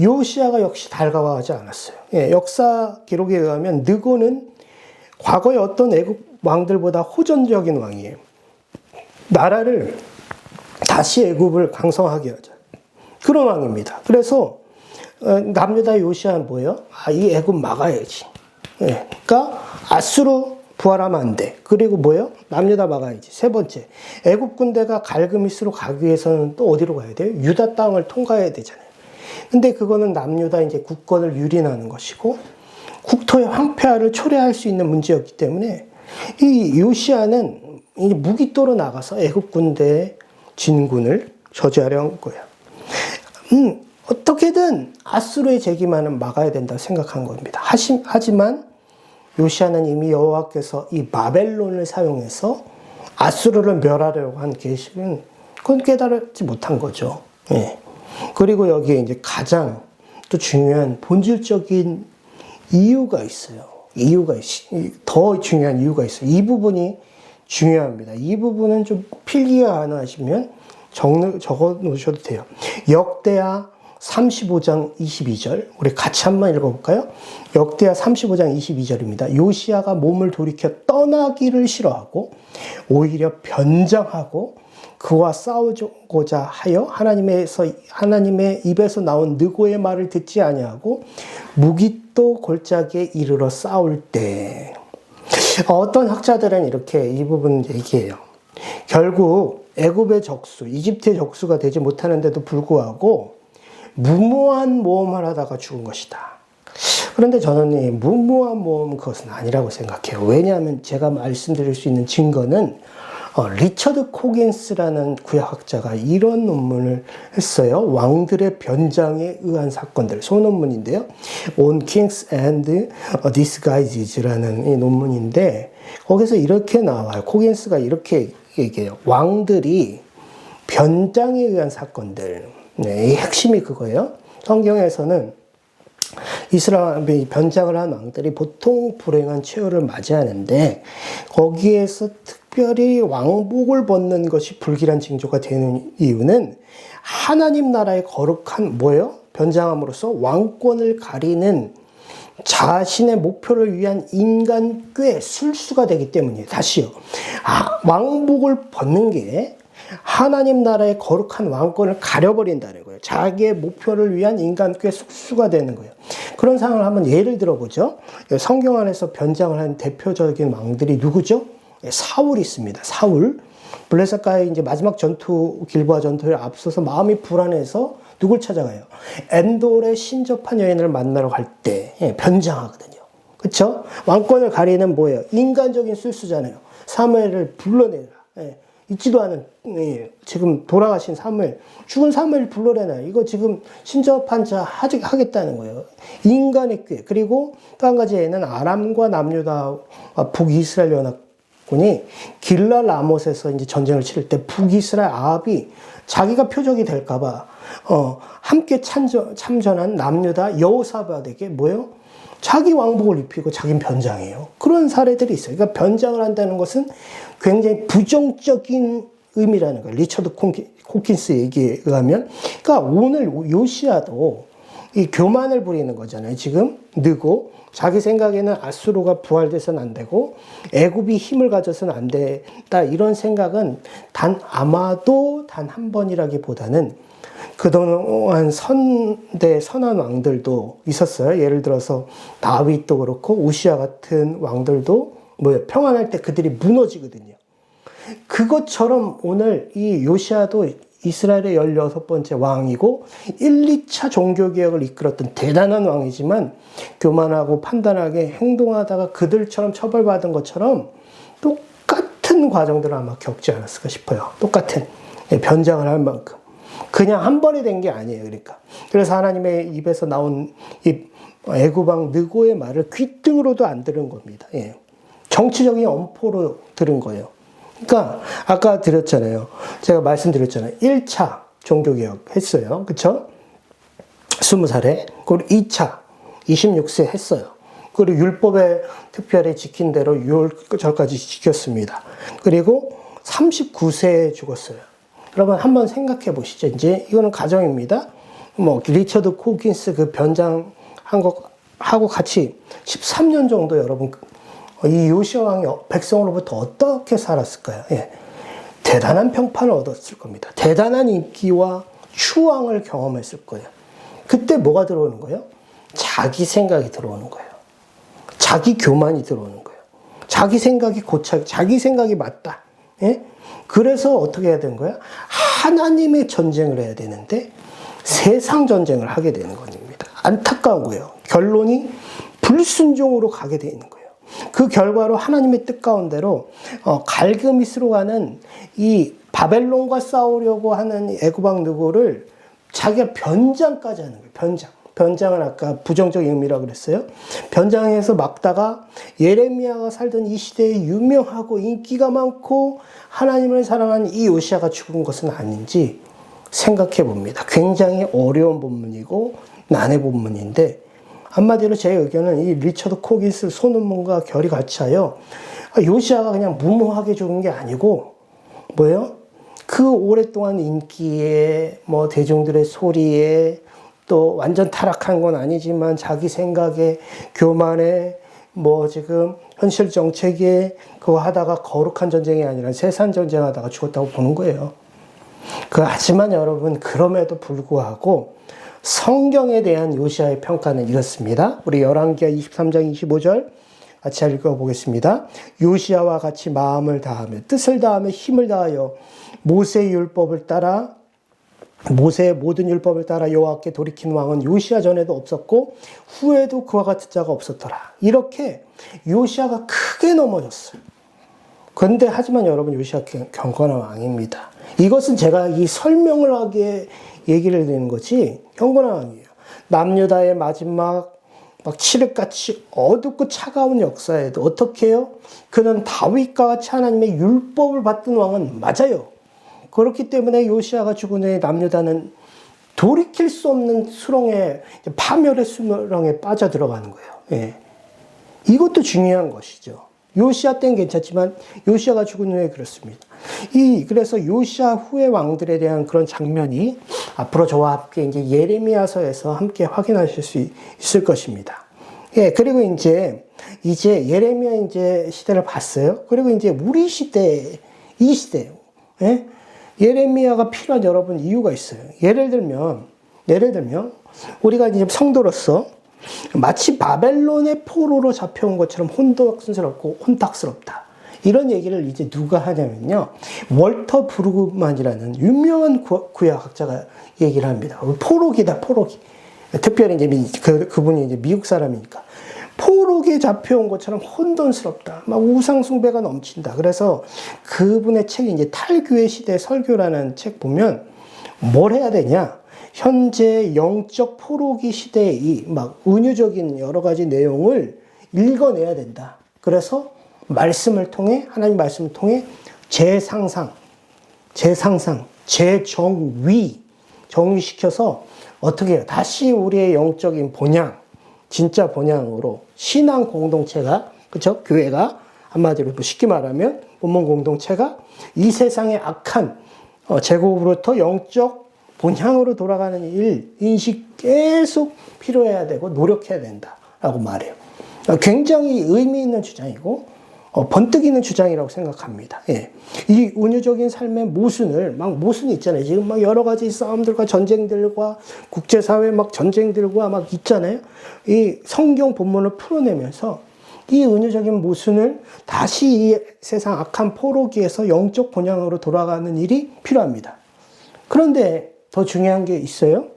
요시아가 역시 달가워하지 않았어요. 예, 역사 기록에 의하면 느고는 과거의 어떤 애굽 왕들보다 호전적인 왕이에요. 나라를 다시 애굽을 강성하게 하자. 그런 왕입니다. 그래서 남유다 요시아는 뭐예요? 이 애굽 막아야지. 예, 그러니까 아수르 부활하면 안 돼. 그리고 뭐예요? 남유다 막아야지. 세 번째, 애굽 군대가 갈그미스로 가기 위해서는 또 어디로 가야 돼요? 유다 땅을 통과해야 되잖아요. 근데 그거는 남유다 이제 국권을 유린하는 것이고 국토의 황폐화를 초래할 수 있는 문제였기 때문에 이 요시아는 이 무기토로 나가서 애굽 군대의 진군을 저지하려 한 거예요. 어떻게든 아수르의 재기만은 막아야 된다 생각한 겁니다. 하지만 요시아는 이미 여호와께서 이 바벨론을 사용해서 아수르를 멸하려고 한 계획은 그건 깨달지 못한 거죠. 예. 그리고 여기에 이제 가장 또 중요한 본질적인 이유가 있어요. 더 중요한 이유가 있어요. 이 부분이 중요합니다. 이 부분은 좀 필기가 가능하시면 적어 놓으셔도 돼요. 역대하 35장 22절. 우리 같이 한번 읽어볼까요? 역대하 35장 22절입니다. 요시아가 몸을 돌이켜 떠나기를 싫어하고 오히려 변장하고 그와 싸우고자 하여 하나님의 입에서 나온 느고의 말을 듣지 아니하고 무기또 골짜기에 이르러 싸울 때. 어떤 학자들은 이렇게 이 부분 얘기해요. 결국 애굽의 적수, 이집트의 적수가 되지 못하는데도 불구하고 무모한 모험을 하다가 죽은 것이다. 그런데 저는 이 무모한 모험은 그것은 아니라고 생각해요. 왜냐하면 제가 말씀드릴 수 있는 증거는 리처드 코긴스라는 구약학자가 이런 논문을 했어요. 왕들의 변장에 의한 사건들, 소논문인데요. On Kings and Disguises라는 이 논문인데 거기서 이렇게 나와요. 코긴스가 이렇게 얘기해요. 왕들이 변장에 의한 사건들. 네, 이 핵심이 그거예요. 성경에서는 이스라엘이 변장을 한 왕들이 보통 불행한 최후를 맞이하는데 거기에서 특별히 왕복을 벗는 것이 불길한 징조가 되는 이유는 하나님 나라의 거룩한 뭐예요? 변장함으로써 왕권을 가리는 자신의 목표를 위한 인간 꾀 술수가 되기 때문이에요. 다시요. 왕복을 벗는 게 하나님 나라의 거룩한 왕권을 가려버린다는 거예요. 자기의 목표를 위한 인간 꽤 숙수가 되는 거예요. 그런 상황을 한번 예를 들어보죠. 성경 안에서 변장을 한 대표적인 왕들이 누구죠? 사울이 있습니다. 사울. 블레셋과의 이제 마지막 전투, 길보아 전투에 앞서서 마음이 불안해서 누굴 찾아가요? 엔돌의 신접한 여인을 만나러 갈 때 변장하거든요. 그렇죠? 왕권을 가리는 뭐예요? 인간적인 술수잖아요. 사무엘을 불러내라. 있지도 않은 지금 돌아가신 사무엘, 죽은 사무엘 불러내나 이거 지금 신접한 자 하겠다는 거예요. 인간의 꾀. 그리고 또 한 가지에는 아람과 남유다와 북이스라엘 연합군이 길라 라못에서 이제 전쟁을 치를 때 북이스라엘 아합이 자기가 표적이 될까봐 함께 참전한 남유다 여호사밧에게 뭐예요? 자기 왕복을 입히고 자기는 변장해요. 그런 사례들이 있어요. 그러니까 변장을 한다는 것은 굉장히 부정적인 의미라는 거예요. 리처드 코킨스 얘기에 의하면. 그러니까 오늘 요시아도 이 교만을 부리는 거잖아요. 지금 느고 자기 생각에는 아수르가 부활돼서는 안 되고 애굽이 힘을 가져서는 안 된다. 이런 생각은 아마도 단 한 번이라기보다는 그동안 선한 왕들도 있었어요. 예를 들어서 다윗도 그렇고 우시아 같은 왕들도 평안할 때 그들이 무너지거든요. 그것처럼 오늘 이 요시아도 이스라엘의 16번째 왕이고 1, 2차 종교개혁을 이끌었던 대단한 왕이지만 교만하고 판단하게 행동하다가 그들처럼 처벌받은 것처럼 똑같은 과정들을 아마 겪지 않았을까 싶어요. 똑같은 변장을 할 만큼. 그냥 한 번에 된 게 아니에요. 그러니까. 그래서 하나님의 입에서 나온 이 애굽왕 느고의 말을 귓등으로도 안 들은 겁니다. 예. 정치적인 엄포로 들은 거예요. 그러니까 아까 드렸잖아요. 제가 말씀드렸잖아요. 1차 종교개혁 했어요. 그쵸? 20살에. 그리고 2차 26세 했어요. 그리고 율법에 특별히 지킨 대로 유월절까지 지켰습니다. 그리고 39세에 죽었어요. 여러분 한번 생각해 보시죠. 이제 이거는 가정입니다. 뭐 리처드 코긴스 그 변장한 것하고 같이 13년 정도 여러분 이 요시아 왕이 백성으로부터 어떻게 살았을까요? 예. 대단한 평판을 얻었을 겁니다. 대단한 인기와 추앙을 경험했을 거예요. 그때 뭐가 들어오는 거예요? 자기 생각이 들어오는 거예요. 자기 교만이 들어오는 거예요. 자기 생각이 고착, 자기 생각이 맞다. 예? 그래서 어떻게 해야 되는 거야? 하나님의 전쟁을 해야 되는데 세상 전쟁을 하게 되는 겁니다. 안타까운 거예요. 결론이 불순종으로 가게 되는 거예요. 그 결과로 하나님의 뜻 가운데로 갈그미스로 가는 이 바벨론과 싸우려고 하는 애굽왕 느고를 자기가 변장까지 하는 거예요. 변장. 변장은 아까 부정적 의미라고 그랬어요. 변장해서 막다가 예레미야가 살던 이 시대에 유명하고 인기가 많고 하나님을 사랑하는 이 요시아가 죽은 것은 아닌지 생각해 봅니다. 굉장히 어려운 본문이고 난해 본문인데 한마디로 제 의견은 이 리처드 코긴스 소논문과 결이 같이 하여 요시아가 그냥 무모하게 죽은 게 아니고 뭐예요? 그 오랫동안 인기에 뭐 대중들의 소리에 또 완전 타락한 건 아니지만 자기 생각에 교만에 뭐 지금 현실 정책에 그거 하다가 거룩한 전쟁이 아니라 세상 전쟁하다가 죽었다고 보는 거예요. 하지만 여러분 그럼에도 불구하고 성경에 대한 요시아의 평가는 이렇습니다. 우리 열왕기하 23장 25절 같이 읽어보겠습니다. 요시아와 같이 마음을 다하며 뜻을 다하며 힘을 다하여 모세의 율법을 따라 모세의 모든 율법을 따라 여호와께 돌이킨 왕은 요시아 전에도 없었고 후에도 그와 같은 자가 없었더라. 이렇게 요시아가 크게 넘어졌어요. 그런데 하지만 여러분 요시아 경건한 왕입니다. 이것은 제가 이 설명을 하기에 얘기를 드리는 거지 경건한 왕이에요. 남유다의 마지막 막 칠흑같이 어둡고 차가운 역사에도 어떻게 해요? 그는 다윗과 같이 하나님의 율법을 받던 왕은 맞아요. 그렇기 때문에 요시아가 죽은 후에 남유다는 돌이킬 수 없는 수렁에 파멸의 수렁에 빠져 들어가는 거예요. 예. 이것도 중요한 것이죠. 요시아 때는 괜찮지만 요시아가 죽은 후에 그렇습니다. 그래서 요시아 후의 왕들에 대한 그런 장면이 앞으로 저와 함께 이제 예레미야서에서 함께 확인하실 수 있을 것입니다. 예, 그리고 이제 예레미야 이제 시대를 봤어요. 그리고 이제 우리 시대, 이 시대, 예? 예레미야가 필요한 여러분 이유가 있어요. 예를 들면 우리가 이제 성도로서 마치 바벨론의 포로로 잡혀온 것처럼 혼돈스럽고 혼탁스럽다. 이런 얘기를 이제 누가 하냐면요. 월터 브루그만이라는 유명한 구약학자가 얘기를 합니다. 포로기다, 포로기. 특별히 이제 그분이 이제 미국 사람이니까. 포로기에 잡혀온 것처럼 혼돈스럽다. 막 우상숭배가 넘친다. 그래서 그분의 책이 이제 탈교회 시대 설교라는 책 보면 뭘 해야 되냐? 현재 영적 포로기 시대의 이 막 은유적인 여러 가지 내용을 읽어내야 된다. 그래서 말씀을 통해, 하나님 말씀을 통해 재상상, 정의시켜서 어떻게 해요? 다시 우리의 영적인 본향, 진짜 본향으로 신앙 공동체가, 그쵸? 교회가 한마디로 쉽게 말하면 본문 공동체가 이 세상의 악한 제국으로부터 영적 본향으로 돌아가는 인식 계속 필요해야 되고 노력해야 된다라고 말해요. 굉장히 의미 있는 주장이고 번뜩 있는 주장이라고 생각합니다. 예. 이 은유적인 삶의 모순이 있잖아요. 지금 막 여러 가지 싸움들과 전쟁들과 국제사회 막 전쟁들과 막 있잖아요. 이 성경 본문을 풀어내면서 이 은유적인 모순을 다시 이 세상 악한 포로기에서 영적 본향으로 돌아가는 일이 필요합니다. 그런데 더 중요한 게 있어요.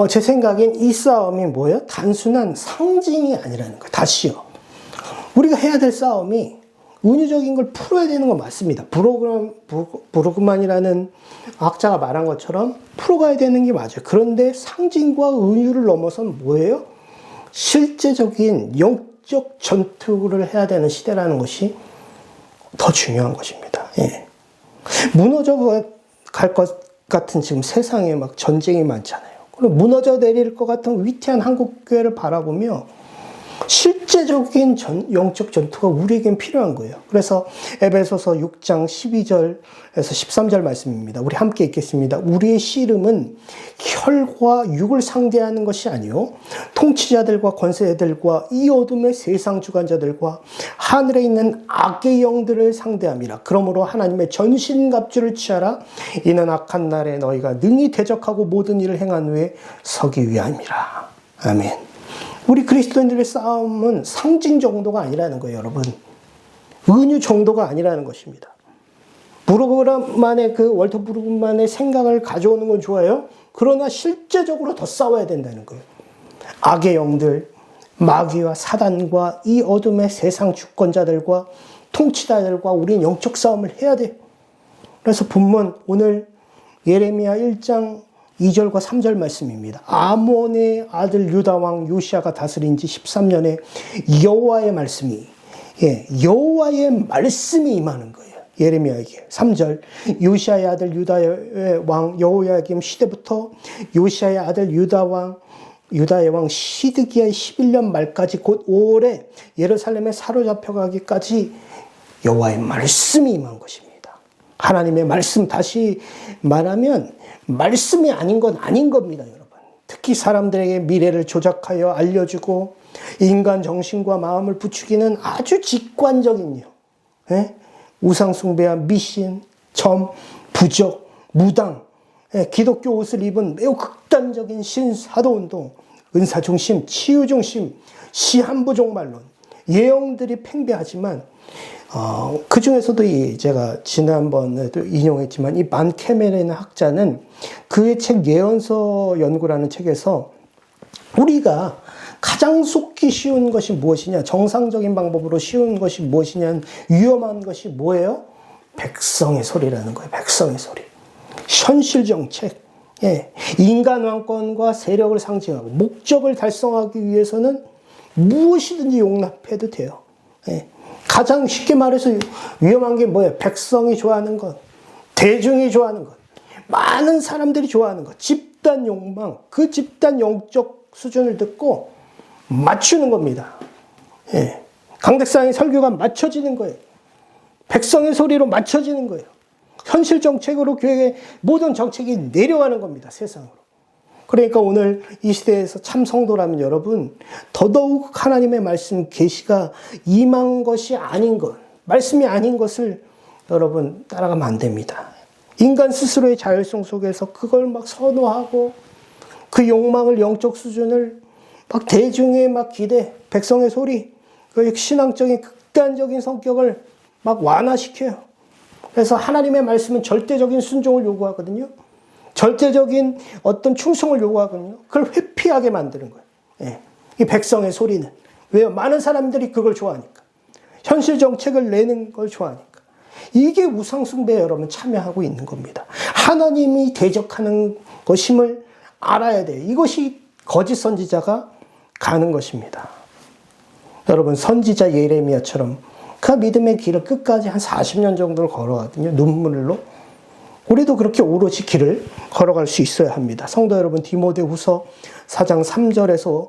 제 생각엔 이 싸움이 뭐예요? 단순한 상징이 아니라는 거예요. 다시요. 우리가 해야 될 싸움이 은유적인 걸 풀어야 되는 건 맞습니다. 브루그만이라는 학자가 말한 것처럼 풀어가야 되는 게 맞아요. 그런데 상징과 은유를 넘어선 뭐예요? 실제적인 영적 전투를 해야 되는 시대라는 것이 더 중요한 것입니다. 예. 무너져 갈 것 같은 지금 세상에 막 전쟁이 많잖아요. 그럼 무너져 내릴 것 같은 위태한 한국교회를 바라보며 실제적인 영적 전투가 우리에겐 필요한 거예요. 그래서 에베소서 6장 12절에서 13절 말씀입니다. 우리 함께 읽겠습니다. 우리의 씨름은 혈과 육을 상대하는 것이 아니요 통치자들과 권세들과 이 어둠의 세상 주관자들과 하늘에 있는 악의 영들을 상대함이라. 그러므로 하나님의 전신갑주를 취하라. 이는 악한 날에 너희가 능히 대적하고 모든 일을 행한 후에 서기 위함이라. 아멘. 우리 그리스도인들의 싸움은 상징 정도가 아니라는 거예요, 여러분. 은유 정도가 아니라는 것입니다. 월터 브루그만의 생각을 가져오는 건 좋아요. 그러나 실제적으로 더 싸워야 된다는 거예요. 악의 영들, 마귀와 사단과 이 어둠의 세상 주권자들과 통치자들과 우리는 영적 싸움을 해야 돼요. 그래서 본문 오늘 예레미야 1장 2절과 3절 말씀입니다. 아몬의 아들 유다왕 요시아가 다스린 지 13년에 여호와의 말씀이 임하는 거예요. 예레미야에게. 3절 요시아의 아들 유다의 왕 여호야김 시대부터 요시아의 아들 유다의 왕 시드기야의 11년 말까지 곧 5월에 예루살렘에 사로잡혀가기까지 여호와의 말씀이 임한 것입니다. 하나님의 말씀, 다시 말하면 말씀이 아닌 건 아닌 겁니다, 여러분. 특히 사람들에게 미래를 조작하여 알려주고 인간 정신과 마음을 부추기는 아주 직관적인요. 우상숭배와 미신, 점, 부적, 무당, 기독교 옷을 입은 매우 극단적인 신사도운동, 은사중심, 치유중심, 시한부종말론, 예언들이 팽배하지만 그 중에서도 제가 지난번에도 인용했지만 이 반 캐멜이라는 학자는 그의 책 예언서 연구라는 책에서 우리가 가장 속기 쉬운 것이 무엇이냐, 정상적인 방법으로 쉬운 것이 무엇이냐, 위험한 것이 뭐예요? 백성의 소리라는 거예요. 백성의 소리. 현실 정책. 인간 왕권과 세력을 상징하고 목적을 달성하기 위해서는 무엇이든지 용납해도 돼요. 가장 쉽게 말해서 위험한 게 뭐예요? 백성이 좋아하는 것, 대중이 좋아하는 것, 많은 사람들이 좋아하는 것, 집단 욕망, 그 집단 영적 수준을 듣고 맞추는 겁니다. 강대상의 설교가 맞춰지는 거예요. 백성의 소리로 맞춰지는 거예요. 현실 정책으로 교회의 모든 정책이 내려가는 겁니다. 세상으로. 그러니까 오늘 이 시대에서 참 성도라면 여러분, 더더욱 하나님의 말씀 계시가 임한 것이 아닌 것, 말씀이 아닌 것을 여러분 따라가면 안 됩니다. 인간 스스로의 자율성 속에서 그걸 막 선호하고 그 욕망을, 영적 수준을 막 대중의 막 기대, 백성의 소리, 그 신앙적인 극단적인 성격을 막 완화시켜요. 그래서 하나님의 말씀은 절대적인 순종을 요구하거든요. 절대적인 어떤 충성을 요구하거든요. 그걸 회피하게 만드는 거예요. 이 백성의 소리는. 왜요? 많은 사람들이 그걸 좋아하니까. 현실 정책을 내는 걸 좋아하니까. 이게 우상숭배에 여러분 참여하고 있는 겁니다. 하나님이 대적하는 것임을 알아야 돼요. 이것이 거짓 선지자가 가는 것입니다. 여러분, 선지자 예레미야처럼 그 믿음의 길을 끝까지 한 40년 정도를 걸어가거든요. 눈물로. 우리도 그렇게 오롯이 길을 걸어갈 수 있어야 합니다. 성도 여러분, 디모데후서 4장 3절에서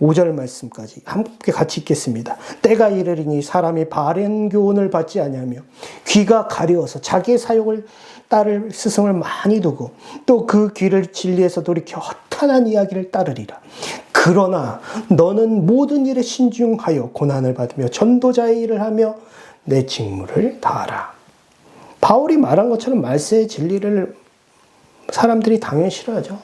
5절 말씀까지 함께 같이 읽겠습니다. 때가 이르리니 사람이 바른 교훈을 받지 아니하며 귀가 가려워서 자기의 사욕을 따를 스승을 많이 두고 또 그 귀를 진리에서 돌이켜 허탄한 이야기를 따르리라. 그러나 너는 모든 일에 신중하여 고난을 받으며 전도자의 일을 하며 내 직무를 다하라. 바울이 말한 것처럼 말세의 진리를 사람들이 당연히 싫어하죠.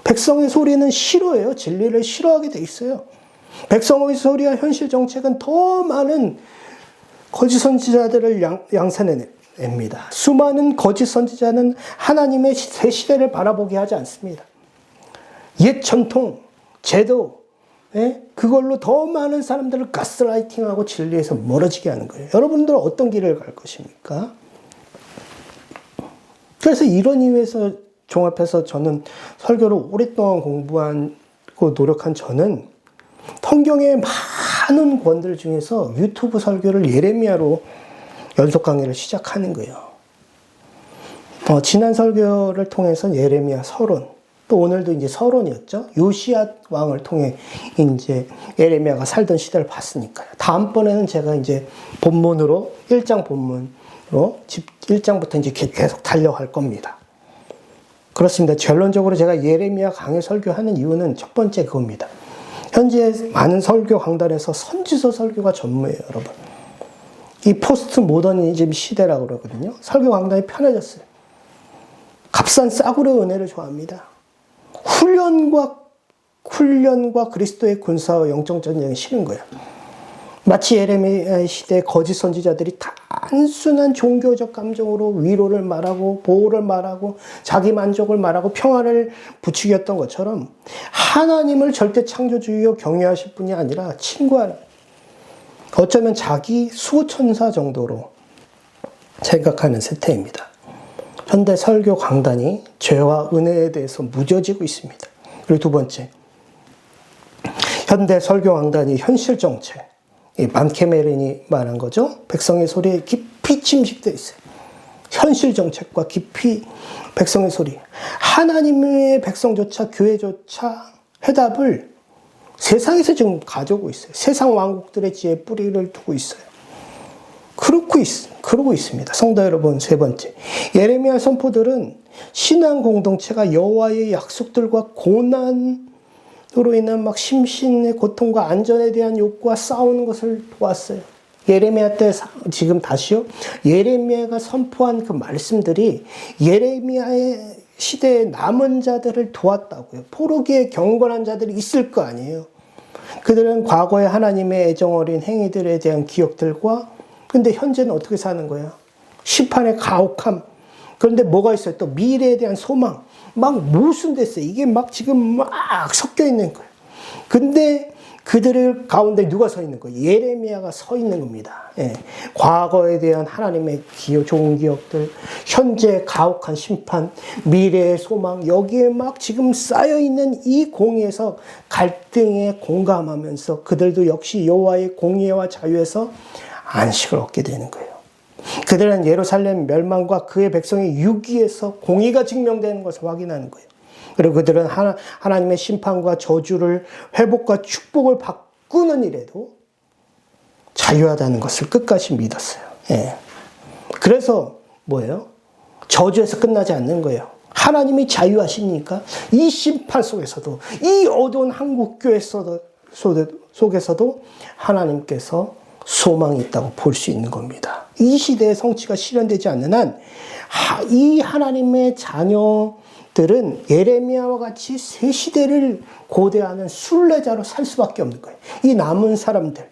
백성의 소리는 싫어해요. 진리를 싫어하게 돼 있어요. 백성의 소리와 현실 정책은 더 많은 거짓 선지자들을 양산해냅니다. 수많은 거짓 선지자는 하나님의 새 시대를 바라보게 하지 않습니다. 옛 전통, 제도, 그걸로 더 많은 사람들을 가스라이팅하고 진리에서 멀어지게 하는 거예요. 여러분들은 어떤 길을 갈 것입니까? 그래서 이런 이유에서 종합해서 저는 설교를 오랫동안 공부하고 노력한 저는 성경의 많은 권들 중에서 유튜브 설교를 예레미야로 연속 강의를 시작하는 거예요. 지난 설교를 통해서 예레미야 서론, 또 오늘도 이제 서론이었죠. 요시야 왕을 통해 이제 예레미야가 살던 시대를 봤으니까요. 다음번에는 제가 이제 본문으로, 1장 본문으로 1장부터 이제 계속 달려갈 겁니다. 그렇습니다. 결론적으로 제가 예레미야 강의 설교하는 이유는 첫 번째 그겁니다. 현재 많은 설교 강단에서 선지서 설교가 전무해요, 여러분. 이 포스트 모더니즘 시대라고 그러거든요. 설교 강단이 편해졌어요. 값싼 싸구려 은혜를 좋아합니다. 훈련과 그리스도의 군사와 영적 전쟁이 싫은 거예요. 마치 예레미야 시대 거짓 선지자들이 단순한 종교적 감정으로 위로를 말하고 보호를 말하고 자기 만족을 말하고 평화를 부추겼던 것처럼 하나님을 절대 창조주의요 경외하실 분이 아니라 친구하는, 어쩌면 자기 수호천사 정도로 생각하는 세태입니다. 현대 설교 강단이 죄와 은혜에 대해서 무뎌지고 있습니다. 그리고 두 번째, 현대 설교 강단이 현실 정책, 만케메린이 말한 거죠. 백성의 소리에 깊이 침식되어 있어요. 현실 정책과 깊이 백성의 소리. 하나님의 백성조차 교회조차 해답을 세상에서 지금 가져오고 있어요. 세상 왕국들의 지혜에 뿌리를 두고 있어요. 그러고 있습니다. 성도 여러분, 세 번째. 예레미야 선포들은 신앙 공동체가 여호와의 약속들과 고난으로 인한 막 심신의 고통과 안전에 대한 욕구와 싸우는 것을 도왔어요. 예레미야 때, 지금 다시요. 예레미야가 선포한 그 말씀들이 예레미야의 시대의 남은 자들을 도왔다고요. 포로기에 경건한 자들이 있을 거 아니에요. 그들은 과거의 하나님의 애정 어린 행위들에 대한 기억들과, 근데 현재는 어떻게 사는 거예요? 심판의 가혹함. 그런데 뭐가 있어요? 또 미래에 대한 소망. 막 모순됐어요. 이게 막 지금 막 섞여 있는 거예요. 근데 그들의 가운데 누가 서 있는 거예요? 예레미야가 서 있는 겁니다. 과거에 대한 하나님의 좋은 기억들, 현재 가혹한 심판, 미래의 소망, 여기에 막 지금 쌓여있는 이 공의에서 갈등에 공감하면서 그들도 역시 여호와의 공의와 자유에서 안식을 얻게 되는 거예요. 그들은 예루살렘 멸망과 그의 백성의 유기에서 공의가 증명되는 것을 확인하는 거예요. 그리고 그들은 하나님의 심판과 저주를 회복과 축복을 바꾸는 일에도 자유하다는 것을 끝까지 믿었어요. 그래서 뭐예요? 저주에서 끝나지 않는 거예요. 하나님이 자유하시니까 이 심판 속에서도, 이 어두운 한국교회 속에서도 하나님께서 소망이 있다고 볼 수 있는 겁니다. 이 시대의 성취가 실현되지 않는 한 이 하나님의 자녀들은 예레미야와 같이 새 시대를 고대하는 순례자로 살 수밖에 없는 거예요. 이 남은 사람들,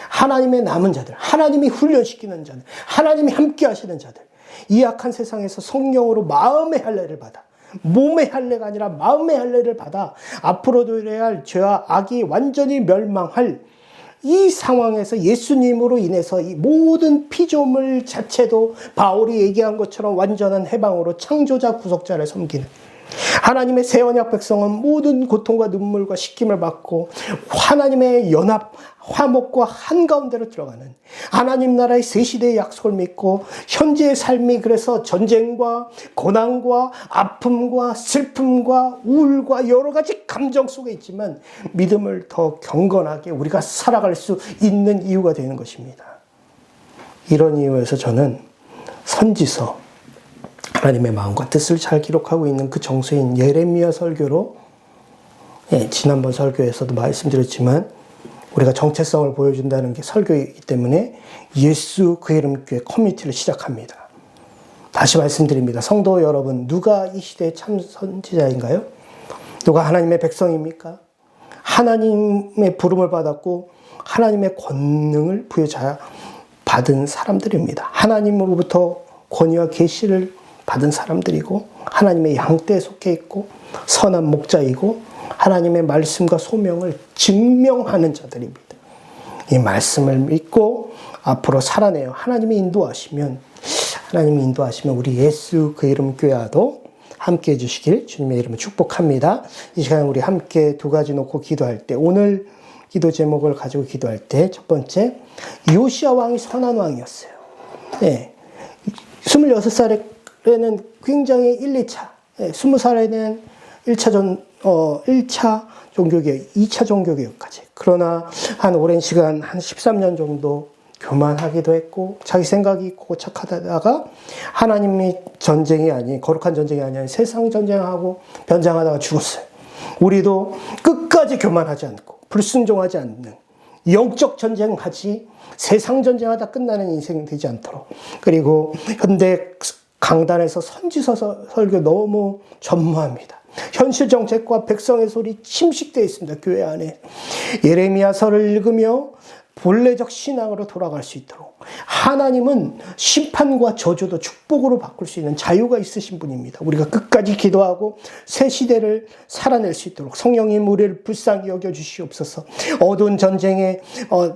하나님의 남은 자들, 하나님이 훈련시키는 자들, 하나님이 함께 하시는 자들, 이 악한 세상에서 성령으로 마음의 할례를 받아, 몸의 할례가 아니라 마음의 할례를 받아 앞으로도 이래야 할 죄와 악이 완전히 멸망할 이 상황에서 예수님으로 인해서 이 모든 피조물 자체도 바울이 얘기한 것처럼 완전한 해방으로 창조자 구속자를 섬기는 하나님의 새 언약 백성은 모든 고통과 눈물과 시킴을 받고 하나님의 연합, 화목과 한가운데로 들어가는 하나님 나라의 새 시대의 약속을 믿고 현재의 삶이 그래서 전쟁과 고난과 아픔과 슬픔과 우울과 여러 가지 감정 속에 있지만 믿음을 더 경건하게 우리가 살아갈 수 있는 이유가 되는 것입니다. 이런 이유에서 저는 선지서, 하나님의 마음과 뜻을 잘 기록하고 있는 그 정서인 예레미야 설교로, 지난번 설교에서도 말씀드렸지만 우리가 정체성을 보여준다는 게 설교이기 때문에 예수 그 이름 교회 커뮤니티를 시작합니다. 다시 말씀드립니다. 성도 여러분, 누가 이 시대의 참 선지자인가요? 누가 하나님의 백성입니까? 하나님의 부름을 받았고 하나님의 권능을 부여자 받은 사람들입니다. 하나님으로부터 권위와 계시를 받은 사람들이고 하나님의 양떼에 속해 있고 선한 목자이고 하나님의 말씀과 소명을 증명하는 자들입니다. 이 말씀을 믿고 앞으로 살아내요. 하나님이 인도하시면 우리 예수 그 이름 교회와도 함께 해주시길 주님의 이름으로 축복합니다. 이 시간에 우리 함께 두 가지 놓고 기도할 때, 오늘 기도 제목을 가지고 기도할 때 첫 번째, 요시야 왕이 선한 왕이었어요. 네. 26살에는 굉장히 1, 2차, 20살에는 1차 종교개혁, 2차 종교개혁까지. 그러나 한 오랜 시간, 한 13년 정도 교만하기도 했고 자기 생각이 있고 착하다가 하나님이 전쟁이 아닌, 거룩한 전쟁이 아닌 세상 전쟁하고 변장하다가 죽었어요. 우리도 끝까지 교만하지 않고 불순종하지 않는 영적 전쟁하지 세상 전쟁하다 끝나는 인생 되지 않도록, 그리고 현대 강단에서 선지서 설교 너무 전무합니다. 현실 정책과 백성의 소리 침식되어 있습니다. 교회 안에. 예레미야서를 읽으며 본래적 신앙으로 돌아갈 수 있도록, 하나님은 심판과 저주도 축복으로 바꿀 수 있는 자유가 있으신 분입니다. 우리가 끝까지 기도하고 새 시대를 살아낼 수 있도록 성령님 우리를 불쌍히 여겨주시옵소서. 어두운 전쟁에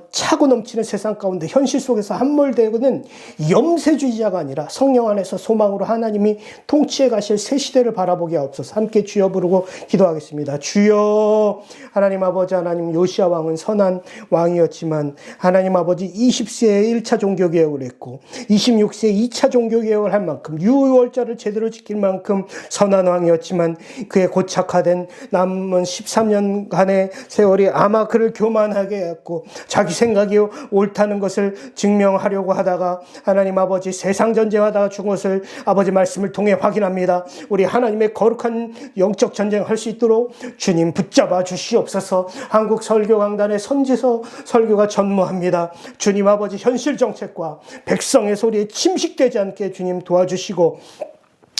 차고 넘치는 세상 가운데 현실 속에서 함몰되고는 염세주의자가 아니라 성령 안에서 소망으로 하나님이 통치해 가실 새 시대를 바라보게 하옵소서. 함께 주여 부르고 기도하겠습니다. 주여. 하나님 아버지, 하나님 요시야 왕은 선한 왕이었지만 하나님 아버지 20세에 1차 종교개혁을 했고 26세에 2차 종교개혁을 할 만큼 유월절을 제대로 지킬 만큼 선한 왕이었지만 그의 고착화된 남은 13년간의 세월이 아마 그를 교만하게 했고 자기 생각이 옳다는 것을 증명하려고 하다가 하나님 아버지 세상 전쟁하다가 죽은 것을 아버지 말씀을 통해 확인합니다. 우리 하나님의 거룩한 영적 전쟁을 할 수 있도록 주님 붙잡아 주시옵소서. 한국 설교강단의 선지서 설교가 전무합니다. 주님 아버지 현실 정책과 백성의 소리에 침식되지 않게 주님 도와주시고,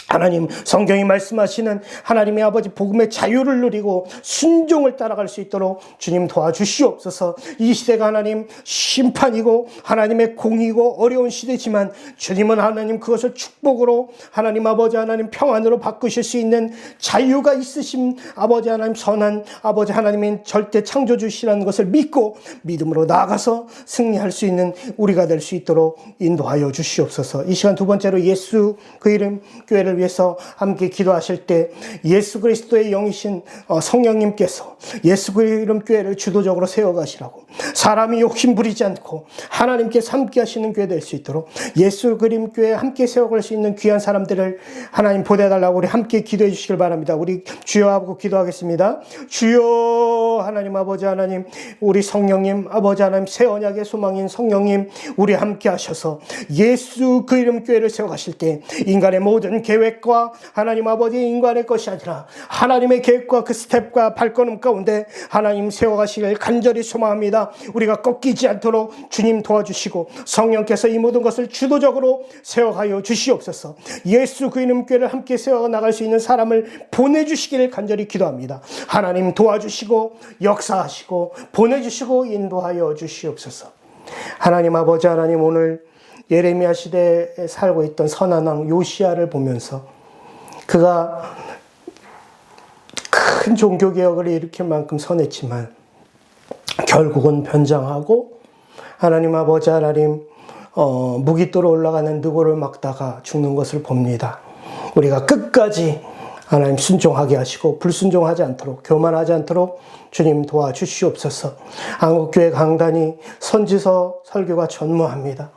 하나님 성경이 말씀하시는 하나님의 아버지 복음의 자유를 누리고 순종을 따라갈 수 있도록 주님 도와주시옵소서. 이 시대가 하나님 심판이고 하나님의 공의고 어려운 시대지만 주님은 하나님 그것을 축복으로 하나님 아버지 하나님 평안으로 바꾸실 수 있는 자유가 있으신 아버지 하나님, 선한 아버지 하나님의 절대 창조주시라는 것을 믿고 믿음으로 나아가서 승리할 수 있는 우리가 될 수 있도록 인도하여 주시옵소서. 이 시간 두 번째로 예수 그 이름 교회를 위해서 함께 기도하실 때 예수 그리스도의 영이신 성령님께서 예수 그 이름 교회를 주도적으로 세워가시라고, 사람이 욕심 부리지 않고 하나님께서 함께 하시는 교회 될 수 있도록 예수 그림 교회에 함께 세워갈 수 있는 귀한 사람들을 하나님 보내달라고 우리 함께 기도해 주시길 바랍니다. 우리 주여 하고 기도하겠습니다. 주여. 하나님 아버지 하나님, 우리 성령님 아버지 하나님, 새 언약의 소망인 성령님 우리 함께 하셔서 예수 그 이름 교회를 세워가실 때 인간의 모든 계획과 하나님 아버지 인간의 것이 아니라 하나님의 계획과 그 스텝과 발걸음 가운데 하나님 세워가시길 간절히 소망합니다. 우리가 꺾이지 않도록 주님 도와주시고 성령께서 이 모든 것을 주도적으로 세워가여 주시옵소서. 예수 그 이름 교회를 함께 세워나갈 수 있는 사람을 보내주시기를 간절히 기도합니다. 하나님 도와주시고 역사하시고 보내주시고 인도하여 주시옵소서. 하나님 아버지 하나님, 오늘 예레미야 시대에 살고 있던 선한 왕 요시야를 보면서 그가 큰 종교개혁을 일으킬 만큼 선했지만 결국은 변장하고 하나님 아버지 하나님 무기토로 올라가는 느고를 막다가 죽는 것을 봅니다. 우리가 끝까지 하나님 순종하게 하시고 불순종하지 않도록, 교만하지 않도록 주님 도와주시옵소서. 한국교회 강단이 선지서 설교가 전무합니다.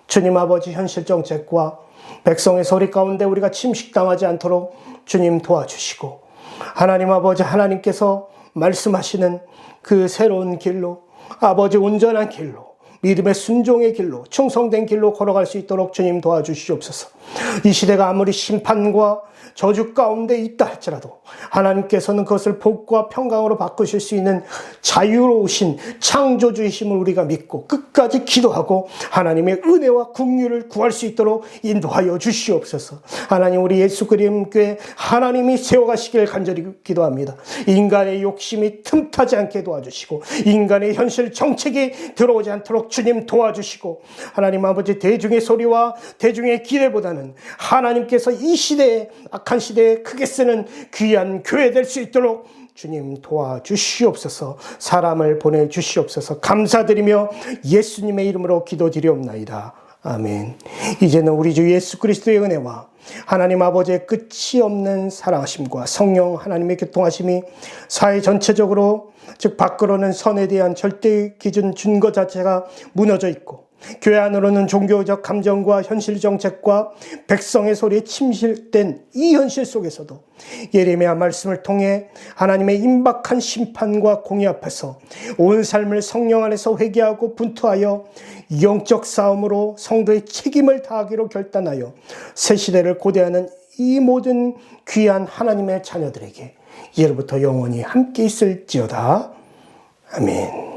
주님 아버지 현실 정책과 백성의 소리 가운데 우리가 침식당하지 않도록 주님 도와주시고, 하나님 아버지 하나님께서 말씀하시는 그 새로운 길로, 아버지 온전한 길로 믿음의 순종의 길로, 충성된 길로 걸어갈 수 있도록 주님 도와주시옵소서. 이 시대가 아무리 심판과 저주 가운데 있다 할지라도 하나님께서는 그것을 복과 평강으로 바꾸실 수 있는 자유로우신 창조주이심을 우리가 믿고 끝까지 기도하고 하나님의 은혜와 긍휼을 구할 수 있도록 인도하여 주시옵소서. 하나님, 우리 예수 그리스도 교회 하나님이 세워가시길 간절히 기도합니다. 인간의 욕심이 틈타지 않게 도와주시고 인간의 현실 정책이 들어오지 않도록 주님 도와주시고, 하나님 아버지, 대중의 소리와 대중의 기대보다는 하나님께서 이 시대에, 악한 시대에 크게 쓰는 귀한 교회 될 수 있도록 주님 도와주시옵소서. 사람을 보내주시옵소서. 감사드리며 예수님의 이름으로 기도드리옵나이다. 아멘. 이제는 우리 주 예수 그리스도의 은혜와 하나님 아버지의 끝이 없는 사랑하심과 성령 하나님의 교통하심이 사회 전체적으로, 즉 밖으로는 선에 대한 절대 기준 준거 자체가 무너져 있고, 교회 안으로는 종교적 감정과 현실 정책과 백성의 소리에 침실된 이 현실 속에서도 예레미야 말씀을 통해 하나님의 임박한 심판과 공의 앞에서 온 삶을 성령 안에서 회개하고 분투하여 영적 싸움으로 성도의 책임을 다하기로 결단하여 새 시대를 고대하는 이 모든 귀한 하나님의 자녀들에게 이제부터 영원히 함께 있을지어다. 아멘.